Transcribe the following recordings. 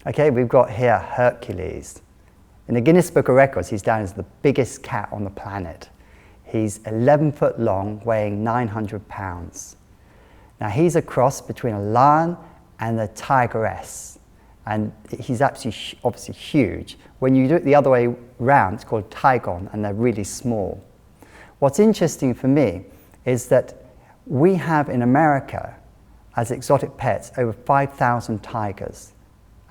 Okay, we've got here Hercules. In the Guinness Book of Records, he's down as the biggest cat on the planet. He's 11 foot long, weighing 900 pounds. Now, he's a cross between a lion and a tigress. And he's obviously huge. When you do it the other way round, it's called tigon, and they're really small. What's interesting for me is that we have in America, as exotic pets, over 5,000 tigers.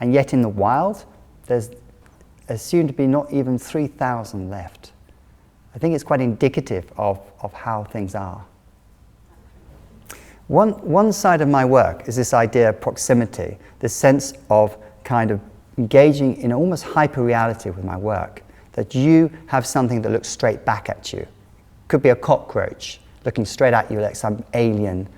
And yet in the wild, there's assumed to be not even 3,000 left. I think it's quite indicative of how things are. One side of my work is this idea of proximity, this sense of kind of engaging in almost hyper-reality with my work, that you have something that looks straight back at you. Could be a cockroach looking straight at you like some alien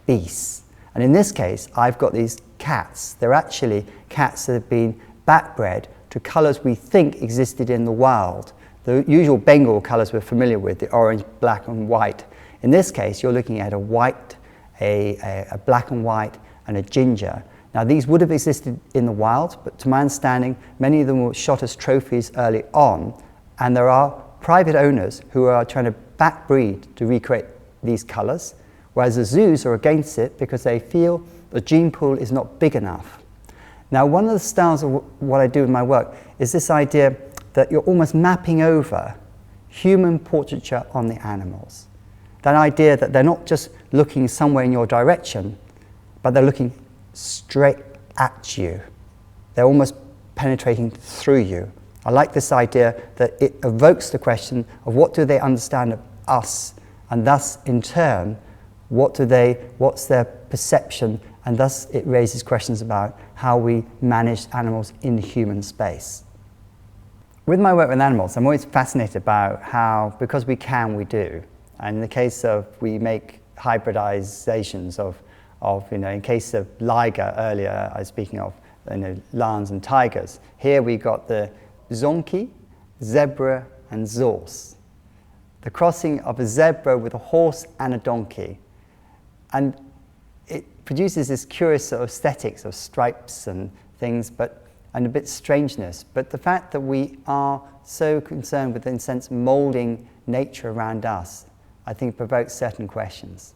beast. And in this case, I've got these cats. They're actually cats that have been backbred to colours we think existed in the wild. The usual Bengal colours we're familiar with, the orange, black and white. In this case, you're looking at a white, a black and white and a ginger. Now, these would have existed in the wild, but to my understanding, many of them were shot as trophies early on, and there are private owners who are trying to backbreed to recreate these colours, whereas the zoos are against it because they feel the gene pool is not big enough. Now, one of the styles of what I do in my work is this idea that you're almost mapping over human portraiture on the animals. That idea that they're not just looking somewhere in your direction, but they're looking straight at you. They're almost penetrating through you. I like this idea that it evokes the question of what do they understand of us, and thus in turn, what's their perception, and thus it raises questions about how we manage animals in human space. With my work with animals, I'm always fascinated about how, because we can, we do. And in the case of, we make hybridizations of in case of liger earlier, I was speaking of, lions and tigers. Here we got the zonki, zebra, and zorse. The crossing of a zebra with a horse and a donkey. And it produces this curious sort of aesthetics of stripes and things, and a bit strangeness. But the fact that we are so concerned with, in a sense, moulding nature around us, I think provokes certain questions.